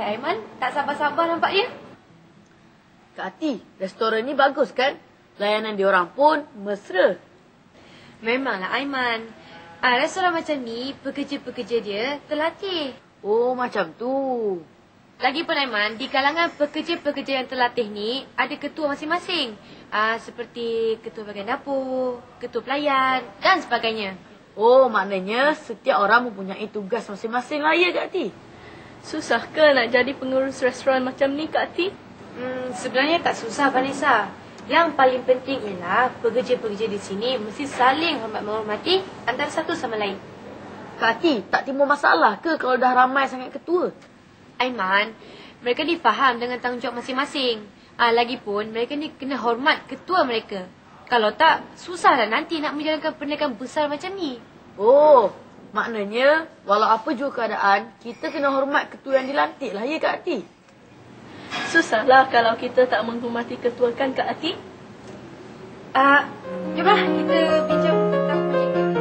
Aiman, tak sabar-sabar nampaknya. Kak Ati, restoran ni bagus kan? Layanan diorang pun mesra. Memanglah Aiman. Restoran macam ni, pekerja-pekerja dia terlatih. Oh, macam tu. Lagipun Aiman, di kalangan pekerja-pekerja yang terlatih ni, ada ketua masing-masing. Seperti ketua bahagian dapur, ketua pelayan dan sebagainya. Oh, maknanya setiap orang mempunyai tugas masing-masing lah ya Kak Ati? Susah ke nak jadi pengurus restoran macam ni, Kak Ati? Sebenarnya tak susah, Vanessa. Yang paling penting ialah pekerja-pekerja di sini mesti saling hormat-menghormati antara satu sama lain. Kak Ati, tak timbul masalah ke kalau dah ramai sangat ketua? Aiman, mereka ni faham dengan tanggungjawab masing-masing. Lagipun, mereka ni kena hormat ketua mereka. Kalau tak, susahlah nanti nak menjalankan perniagaan besar macam ni. Oh, maknanya, walau apa juga keadaan, kita kena hormat ketua yang dilantik lah ya Kak Ati? Susahlah kalau kita tak menghormati ketua kan, Kak Ati? Jomlah kita bincang tentang projek kita.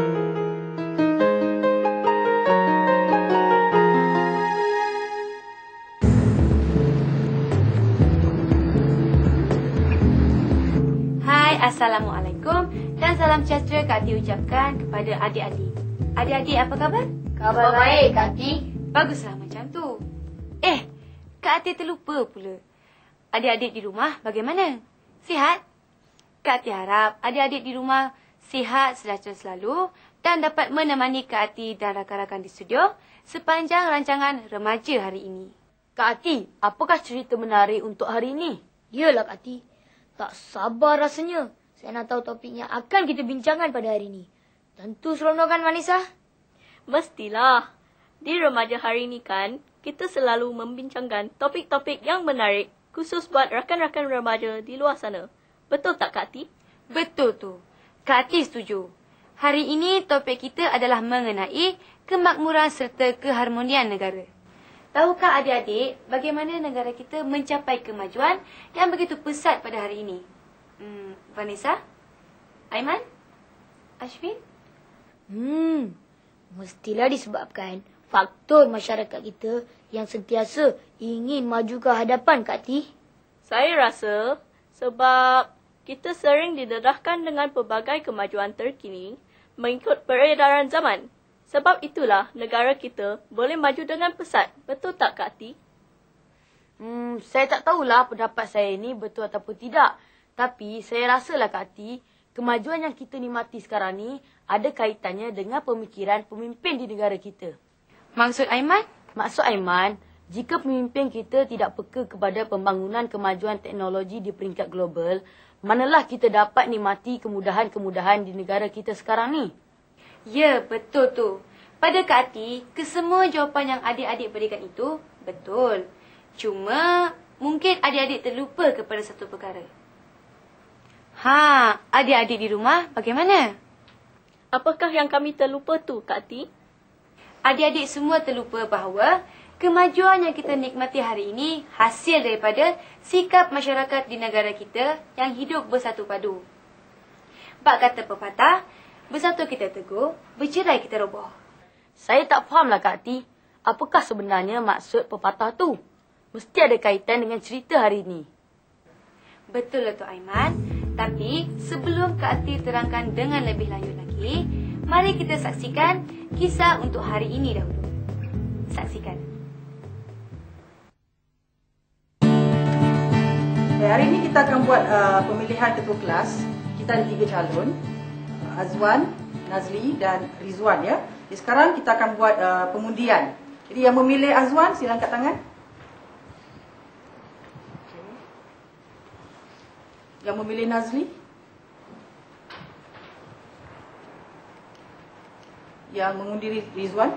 Hai, Assalamualaikum dan salam sejahtera Kak Ati ucapkan kepada adik-adik. Adik-adik apa khabar? Kabar baik Kak Ati. Baguslah macam tu. Kak Ati terlupa pula. Adik-adik di rumah bagaimana? Sihat? Kak Ati harap adik-adik di rumah sihat sejahtera selalu dan dapat menemani Kak Ati dan rakan-rakan di studio sepanjang rancangan remaja hari ini. Kak Ati, apakah cerita menarik untuk hari ini? Yalah Kak Ati. Tak sabar rasanya. Saya nak tahu topik yang akan kita bincangkan pada hari ini. Tentu seronok kan, Vanessa? Mestilah. Di remaja hari ini kan, kita selalu membincangkan topik-topik yang menarik khusus buat rakan-rakan remaja di luar sana. Betul tak Kak Ati? Betul tu. Kak Ati setuju. Hari ini topik kita adalah mengenai kemakmuran serta keharmonian negara. Tahukah adik-adik bagaimana negara kita mencapai kemajuan yang begitu pesat pada hari ini? Vanessa? Aiman? Ashwin? Mestilah disebabkan faktor masyarakat kita yang sentiasa ingin maju ke hadapan, Kak Ati. Saya rasa sebab kita sering didedahkan dengan pelbagai kemajuan terkini mengikut peredaran zaman. Sebab itulah negara kita boleh maju dengan pesat. Betul tak Kak Ati? Saya tak tahulah pendapat saya ni betul ataupun tidak. Tapi saya rasalah Kak Ati, kemajuan yang kita nikmati sekarang ni ada kaitannya dengan pemikiran pemimpin di negara kita. Maksud Aiman? Maksud Aiman, jika pemimpin kita tidak peka kepada pembangunan kemajuan teknologi di peringkat global, manalah kita dapat nikmati kemudahan-kemudahan di negara kita sekarang ni? Ya, betul tu. Pada Kak Ati, kesemua jawapan yang adik-adik berikan itu betul. Cuma, mungkin adik-adik terlupa kepada satu perkara. Adik-adik di rumah bagaimana? Apakah yang kami terlupa tu Kak Ati? Adik-adik semua terlupa bahawa kemajuan yang kita nikmati hari ini hasil daripada sikap masyarakat di negara kita yang hidup bersatu padu. Bak kata pepatah, bersatu kita teguh, bercerai kita roboh. Saya tak fahamlah Kak Ati, apakah sebenarnya maksud pepatah tu? Mesti ada kaitan dengan cerita hari ini. Betul lah tu Aiman. Tapi sebelum Kak Ati terangkan dengan lebih lanjut lagi, mari kita saksikan kisah untuk hari ini dahulu. Saksikan. Okay, hari ini kita akan buat pemilihan ketua kelas. Kita ada 3 calon, Azwan, Nazli dan Rizwan ya. Jadi sekarang kita akan buat pengundian. Jadi yang memilih Azwan sila angkat tangan. Okay. Yang memilih Nazli? Yang mengundi Rizwan?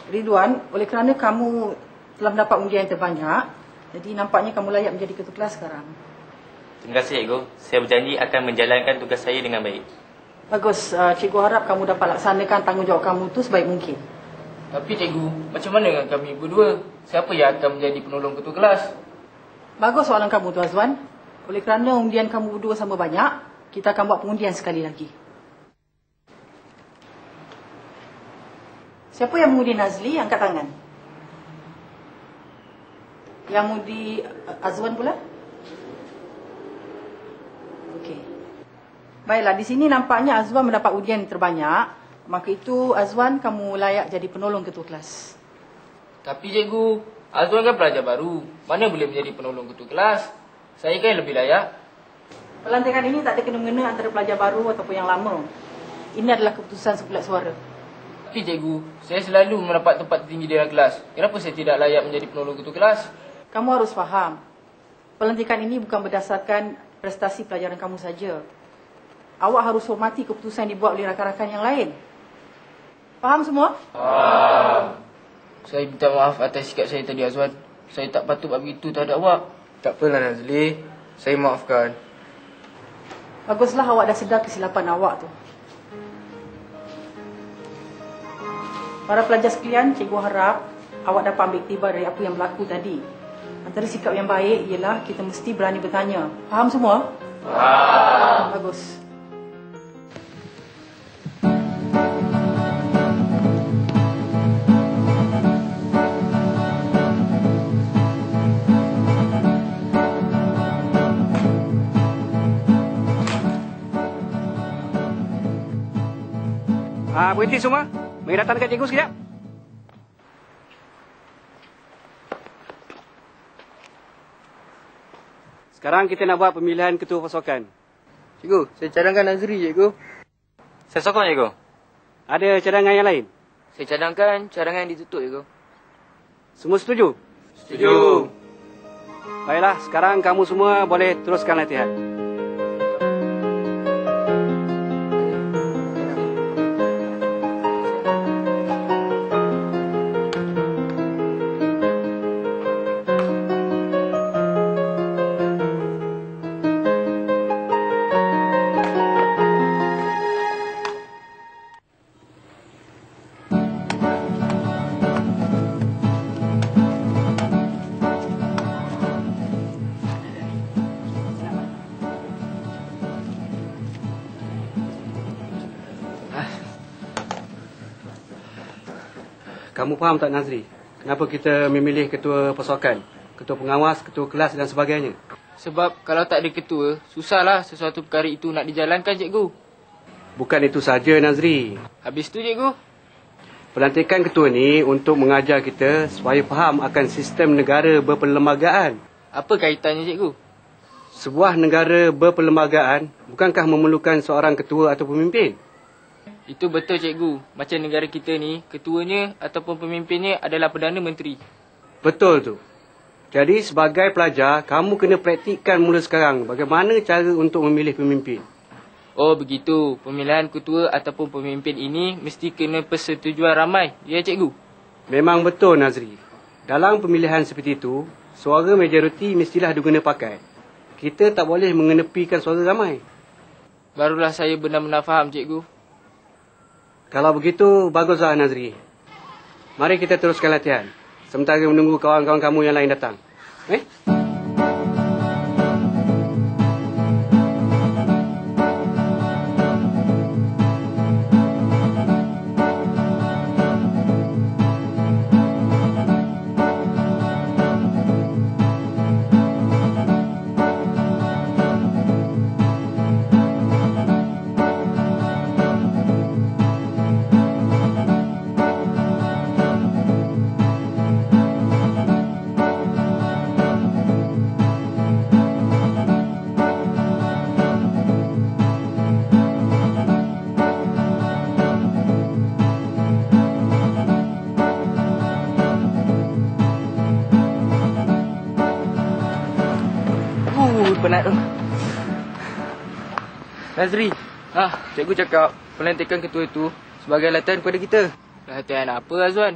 Ridwan, oleh kerana kamu telah mendapat undian yang terbanyak, jadi nampaknya kamu layak menjadi ketua kelas sekarang. Terima kasih, Cikgu. Saya berjanji akan menjalankan tugas saya dengan baik. Bagus, Cikgu harap kamu dapat laksanakan tanggungjawab kamu itu sebaik mungkin. Tapi Cikgu, macam mana dengan kami berdua? Siapa yang akan menjadi penolong ketua kelas? Bagus soalan kamu, Tuan Azwan. Oleh kerana undian kamu berdua sama banyak, kita akan buat pengundian sekali lagi. Siapa yang mengundi Nazli? Angkat tangan. Yang mengundi Azwan pula? Okey. Baiklah, di sini nampaknya Azwan mendapat undian terbanyak. Maka itu Azwan, kamu layak jadi penolong ketua kelas. Tapi Cikgu, Azwan kan pelajar baru. Mana boleh menjadi penolong ketua kelas? Saya kan lebih layak. Pelantikan ini tak ada kena-mengena antara pelajar baru ataupun yang lama. Ini adalah keputusan sebulat suara. Tapi Cikgu, saya selalu mendapat tempat tinggi dalam kelas. Kenapa saya tidak layak menjadi penolong ketua kelas? Kamu harus faham, pelantikan ini bukan berdasarkan prestasi pelajaran kamu saja. Awak harus hormati keputusan yang dibuat oleh rakan-rakan yang lain. Faham semua? Faham. Saya minta maaf atas sikap saya tadi, Azwan. Saya tak patut buat begitu terhadap awak. Tak apalah Nazli, saya maafkan. Baguslah awak dah sedar kesilapan awak tu. Para pelajar sekalian, cikgu harap awak dapat ambil iktibar dari apa yang berlaku tadi. Antara sikap yang baik ialah kita mesti berani bertanya. Faham semua? Faham. Bagus. Berhenti semua. Mari datang dekat cikgu sekejap. Sekarang kita nak buat pemilihan ketua pasukan. Cikgu, saya cadangkan Nazri, Cikgu. Saya sokong, Cikgu. Ada cadangan yang lain? Saya cadangkan cadangan yang ditutup, Cikgu. Semua setuju? Setuju. Baiklah, sekarang kamu semua boleh teruskan latihan. Kamu faham tak Nazri? Kenapa kita memilih ketua pasukan, ketua pengawas, ketua kelas dan sebagainya? Sebab kalau tak ada ketua, susahlah sesuatu perkara itu nak dijalankan, Cikgu. Bukan itu saja Nazri. Habis tu, Cikgu? Pelantikan ketua ni untuk mengajar kita supaya faham akan sistem negara berperlembagaan. Apa kaitannya, Cikgu? Sebuah negara berperlembagaan bukankah memerlukan seorang ketua atau pemimpin? Itu betul, Cikgu. Macam negara kita ni, ketuanya ataupun pemimpinnya adalah Perdana Menteri. Betul tu. Jadi sebagai pelajar, kamu kena praktikkan mula sekarang bagaimana cara untuk memilih pemimpin. Oh, begitu. Pemilihan ketua ataupun pemimpin ini mesti kena persetujuan ramai. Ya, Cikgu? Memang betul, Nazri. Dalam pemilihan seperti itu, suara majoriti mestilah diguna pakai. Kita tak boleh mengenepikan suara ramai. Barulah saya benar-benar faham, Cikgu. Kalau begitu, baguslah Nazri. Mari kita teruskan latihan. Sementara menunggu kawan-kawan kamu yang lain datang. Nazri, cikgu cakap pelantikan ketua itu sebagai latihan kepada kita. Latihan apa Azwan?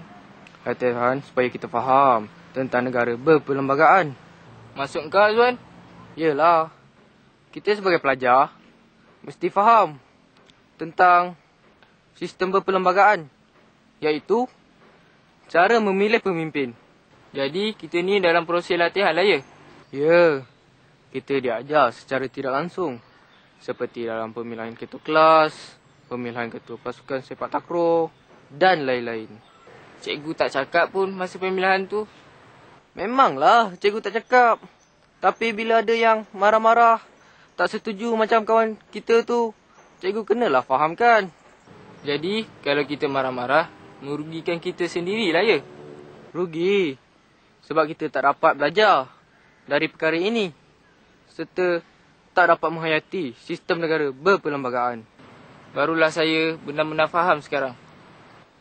Latihan supaya kita faham tentang negara berperlembagaan. Masuk kau Azwan? Yelah, kita sebagai pelajar mesti faham tentang sistem berperlembagaan, iaitu cara memilih pemimpin. Jadi kita ni dalam proses latihan lah ya? Ya, kita diajar secara tidak langsung. Seperti dalam pemilihan ketua kelas, pemilihan ketua pasukan sepak takraw dan lain-lain. Cikgu tak cakap pun masa pemilihan tu. Memanglah cikgu tak cakap. Tapi bila ada yang marah-marah, tak setuju macam kawan kita tu, cikgu kenalah fahamkan. Jadi kalau kita marah-marah, merugikan kita sendirilah ya? Rugi. Sebab kita tak dapat belajar dari perkara ini. Serta tak dapat menghayati sistem negara berperlembagaan. Barulah saya benar-benar faham sekarang.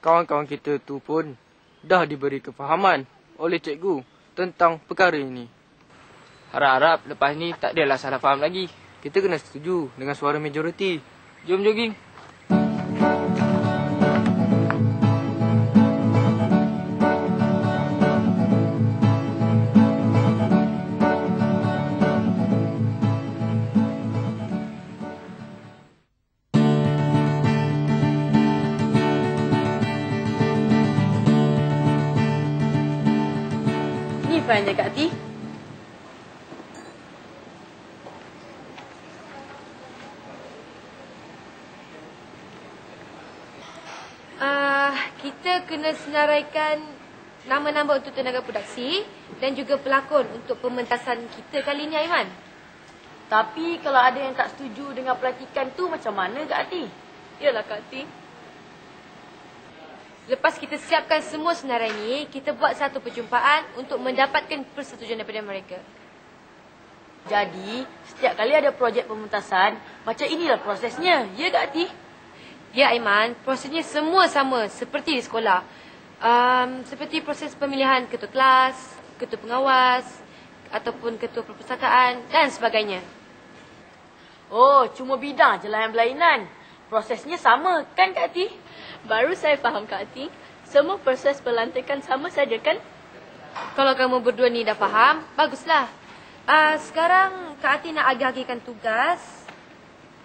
Kawan-kawan kita tu pun dah diberi kefahaman oleh cikgu tentang perkara ini. Harap-harap lepas ni tak adalah salah faham lagi. Kita kena setuju dengan suara majoriti. Jom jogging. Ni failnya Kak Ti. Kita kena senaraikan nama-nama untuk tenaga produksi dan juga pelakon untuk pementasan kita kali ni, Aiman. Tapi kalau ada yang tak setuju dengan pelantikan tu macam mana Kak Ti? Yalah Kak Ti. Lepas kita siapkan semua senarai ni, kita buat satu perjumpaan untuk mendapatkan persetujuan daripada mereka. Jadi, setiap kali ada projek pementasan, macam inilah prosesnya. Ya Kak Ti? Ya, Aiman. Prosesnya semua sama seperti di sekolah. Seperti proses pemilihan ketua kelas, ketua pengawas, ataupun ketua perpustakaan dan sebagainya. Oh, cuma bidang je lah yang berlainan. Prosesnya sama kan Kak Ti? Baru saya faham Kak Ti. Semua proses pelantikan sama saja kan? Kalau kamu berdua ni dah faham, baguslah. Sekarang Kak Ati nak agih-agihkan tugas.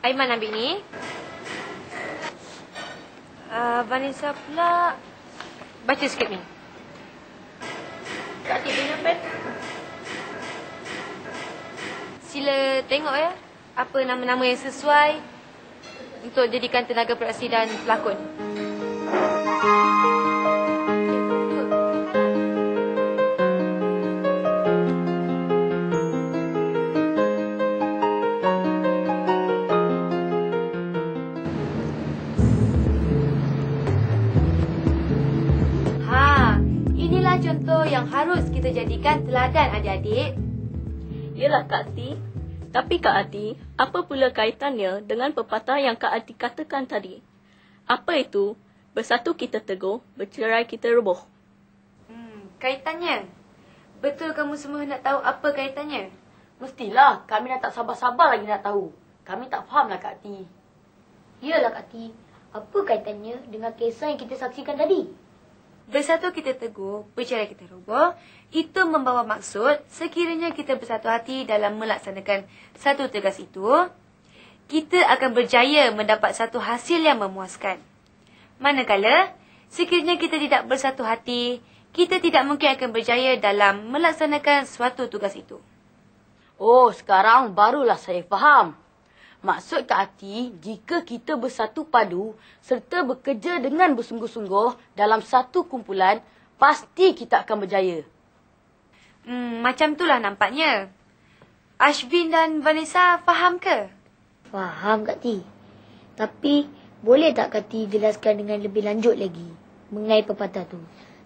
Aiman ambil ni. Vanessa pula baca skrip ni. Kak Ti punya pen. Sila tengok ya, apa nama-nama yang sesuai untuk jadikan tenaga produksi dan pelakon. Inilah contoh yang harus kita jadikan teladan adik-adik. Yalah Kak Ti. Tapi Kak Ati, apa pula kaitannya dengan pepatah yang Kak Ati katakan tadi? Apa itu? Bersatu kita teguh, bercerai kita roboh. Kaitannya? Betul kamu semua nak tahu apa kaitannya? Mestilah, kami dah tak sabar-sabar lagi nak tahu. Kami tak fahamlah Kak Ti. Yalah Kak Ti, apa kaitannya dengan kisah yang kita saksikan tadi? Bersatu kita teguh, bercerai kita roboh, itu membawa maksud sekiranya kita bersatu hati dalam melaksanakan satu tugas itu, kita akan berjaya mendapat satu hasil yang memuaskan. Manakala, sekiranya kita tidak bersatu hati, kita tidak mungkin akan berjaya dalam melaksanakan suatu tugas itu. Oh, sekarang barulah saya faham. Maksud Kak Ati, jika kita bersatu padu serta bekerja dengan bersungguh-sungguh dalam satu kumpulan, pasti kita akan berjaya. Macam itulah nampaknya. Ashbin dan Vanessa faham ke? Faham Kak Ti. Tapi, boleh tak Kak Ti jelaskan dengan lebih lanjut lagi mengenai pepatah tu?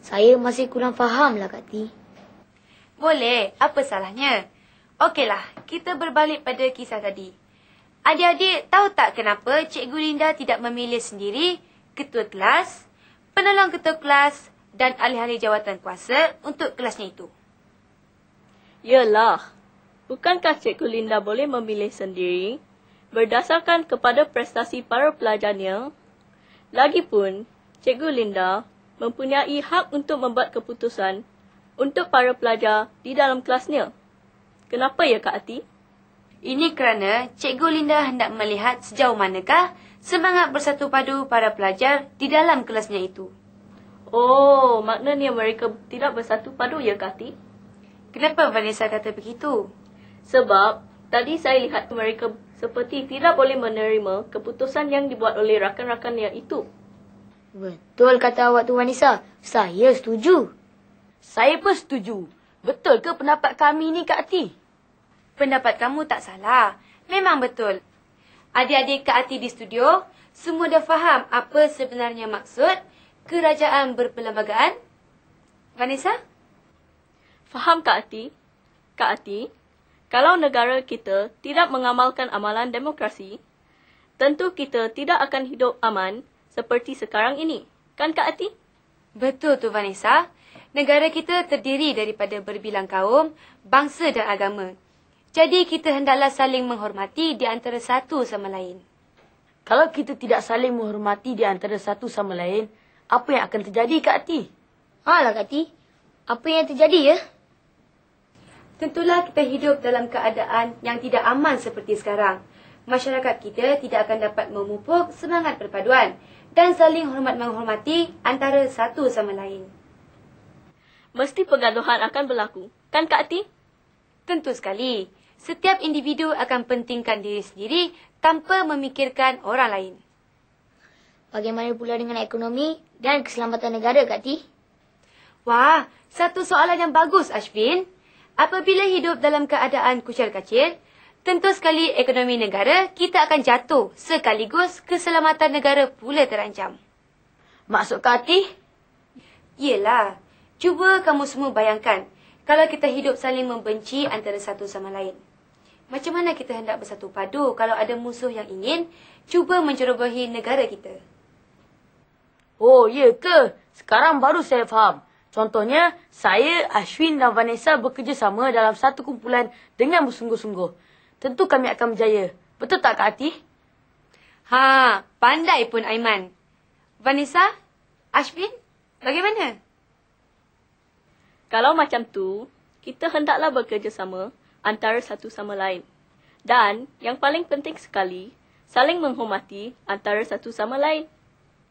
Saya masih kurang faham lah Kak Ti. Boleh, apa salahnya? Okeylah, kita berbalik pada kisah tadi. Adik-adik tahu tak kenapa Cikgu Linda tidak memilih sendiri ketua kelas, penolong ketua kelas dan ahli-ahli jawatan kuasa untuk kelasnya itu? Yalah. Bukankah Cikgu Linda boleh memilih sendiri? berdasarkan kepada prestasi para pelajarnya. Lagipun, Cikgu Linda mempunyai hak untuk membuat keputusan untuk para pelajar di dalam kelasnya. Kenapa ya Kak Ati? Ini kerana Cikgu Linda hendak melihat sejauh manakah semangat bersatu padu para pelajar di dalam kelasnya itu. Oh, maknanya mereka tidak bersatu padu ya Kak Ati? Kenapa Vanessa kata begitu? Sebab tadi saya lihat mereka seperti tidak boleh menerima keputusan yang dibuat oleh rakan-rakannya itu. Betul kata awak tu Vanessa. Saya setuju. Saya pun setuju. Betul ke pendapat kami ni Kak Ati? Pendapat kamu tak salah. Memang betul. Adik-adik Kak Ati di studio, semua dah faham apa sebenarnya maksud kerajaan berperlembagaan? Vanessa? Faham Kak Ati? Kak Ati, kalau negara kita tidak mengamalkan amalan demokrasi, tentu kita tidak akan hidup aman seperti sekarang ini. Kan Kak Ati? Betul tu Vanessa. Negara kita terdiri daripada berbilang kaum, bangsa dan agama. Jadi kita hendaklah saling menghormati di antara satu sama lain. Kalau kita tidak saling menghormati di antara satu sama lain, apa yang akan terjadi Kak Ati? Alah Kak Ati, apa yang terjadi ya? Tentulah kita hidup dalam keadaan yang tidak aman seperti sekarang. Masyarakat kita tidak akan dapat memupuk semangat perpaduan dan saling hormat-menghormati antara satu sama lain. Mesti pergaduhan akan berlaku. Kan Kak Ati? Tentu sekali. Setiap individu akan pentingkan diri sendiri tanpa memikirkan orang lain. Bagaimana pula dengan ekonomi dan keselamatan negara Kak Ati? Wah, satu soalan yang bagus Ashwin. Apabila hidup dalam keadaan kucil-kacil, tentu sekali ekonomi negara kita akan jatuh sekaligus keselamatan negara pula terancam. Maksud Kak Ati? Yelah, cuba kamu semua bayangkan kalau kita hidup saling membenci antara satu sama lain. Macam mana kita hendak bersatu padu kalau ada musuh yang ingin cuba mencerobohi negara kita? Oh, ya ke? Sekarang baru saya faham. Contohnya, saya, Ashwin dan Vanessa bekerjasama dalam satu kumpulan dengan bersungguh-sungguh. Tentu kami akan berjaya. Betul tak Kak Ati? Ha, pandai pun Aiman. Vanessa, Ashwin, bagaimana? Kalau macam tu, kita hendaklah bekerjasama antara satu sama lain. Dan yang paling penting sekali, saling menghormati antara satu sama lain.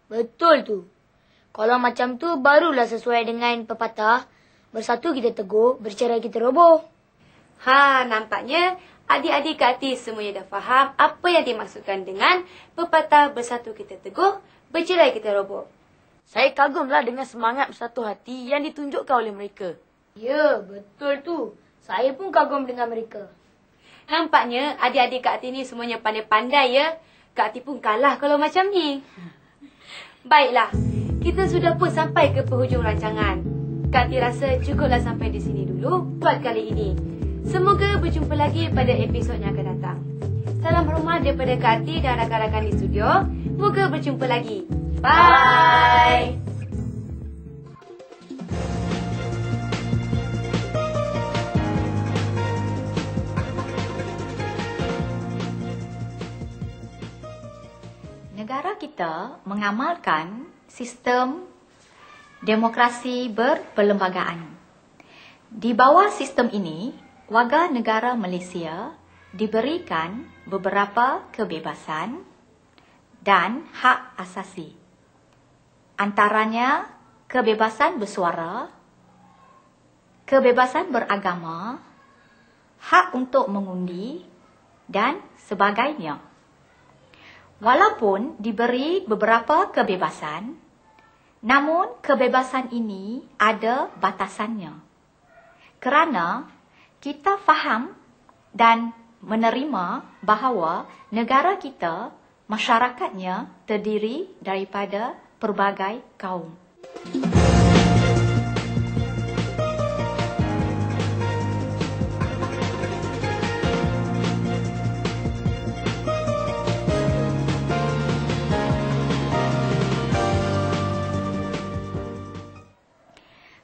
Betul tu. Kalau macam tu, barulah sesuai dengan pepatah, bersatu kita teguh, bercerai kita roboh. Ha, nampaknya adik-adik Kak Ati semuanya dah faham apa yang dimaksudkan dengan pepatah bersatu kita teguh, bercerai kita roboh. Saya kagumlah dengan semangat bersatu hati yang ditunjukkan oleh mereka. Ya, betul tu. Saya pun kagum dengan mereka. Nampaknya adik-adik Kak Ati ni semuanya pandai-pandai ya. Kak Ati pun kalah kalau macam ni. Baiklah, kita sudah pun sampai ke penghujung rancangan. Kak Ati rasa cukuplah sampai di sini dulu buat kali ini. Semoga berjumpa lagi pada episod yang akan datang. Salam hormat daripada Kak Ati dan rakan-rakan di studio. Moga berjumpa lagi. Bye! Negara kita mengamalkan sistem demokrasi berperlembagaan. Di bawah sistem ini, warga negara Malaysia diberikan beberapa kebebasan dan hak asasi. Antaranya kebebasan bersuara, kebebasan beragama, hak untuk mengundi dan sebagainya. Walaupun diberi beberapa kebebasan, namun kebebasan ini ada batasannya. Kerana kita faham dan menerima bahawa negara kita, masyarakatnya terdiri daripada pelbagai kaum.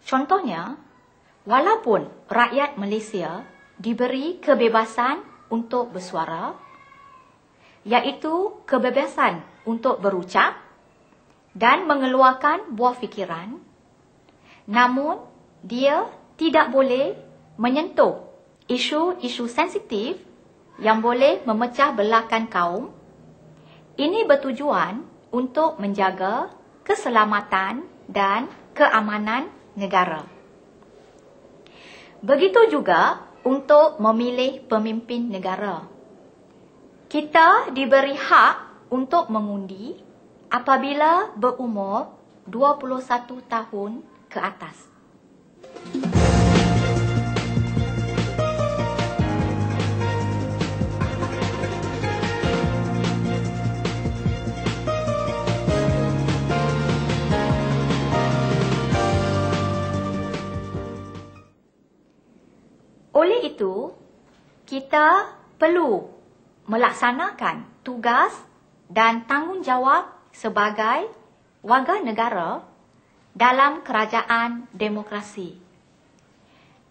Contohnya, walaupun rakyat Malaysia diberi kebebasan untuk bersuara, iaitu kebebasan untuk berucap dan mengeluarkan buah fikiran. Namun, dia tidak boleh menyentuh isu-isu sensitif yang boleh memecah belahkan kaum. Ini bertujuan untuk menjaga keselamatan dan keamanan negara. Begitu juga untuk memilih pemimpin negara. Kita diberi hak untuk mengundi apabila berumur 21 tahun ke atas. Oleh itu, kita perlu melaksanakan tugas dan tanggungjawab sebagai warga negara dalam kerajaan demokrasi.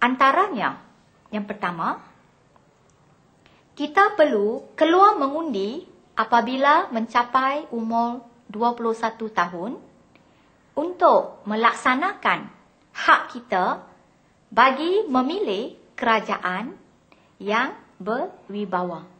Antaranya, yang pertama, kita perlu keluar mengundi apabila mencapai umur 21 tahun untuk melaksanakan hak kita bagi memilih kerajaan yang berwibawa.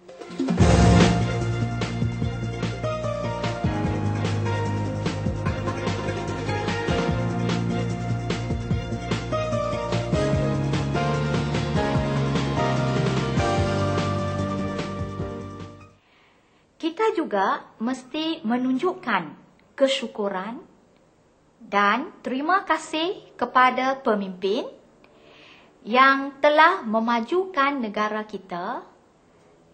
Kita juga mesti menunjukkan kesyukuran dan terima kasih kepada pemimpin yang telah memajukan negara kita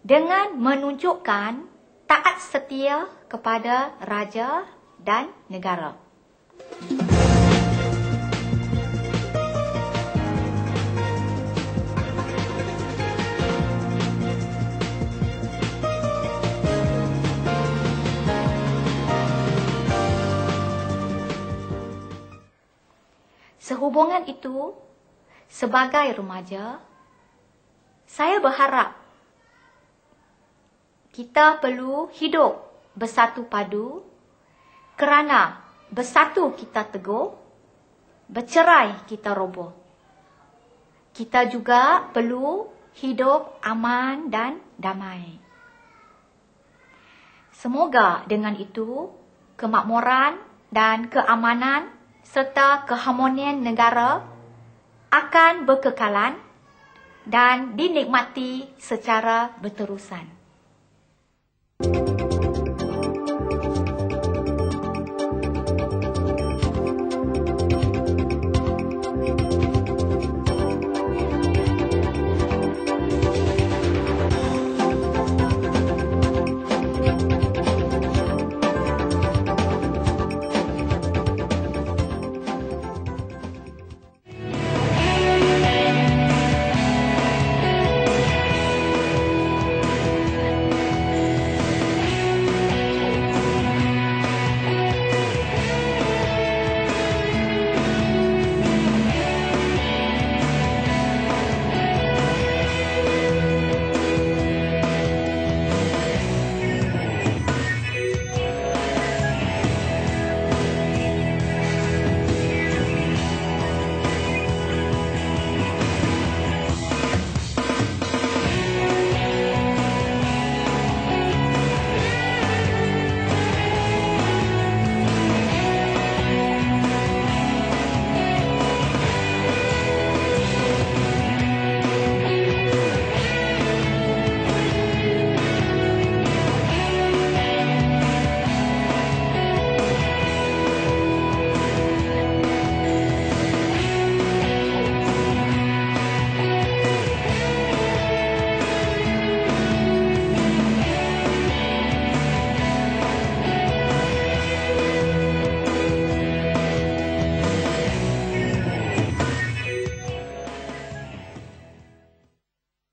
dengan menunjukkan taat setia kepada raja dan negara. Sehubungan itu, sebagai remaja, saya berharap kita perlu hidup bersatu padu kerana bersatu kita teguh, bercerai kita roboh. Kita juga perlu hidup aman dan damai. Semoga dengan itu, kemakmuran dan keamanan serta keharmonian negara akan berkekalan dan dinikmati secara berterusan.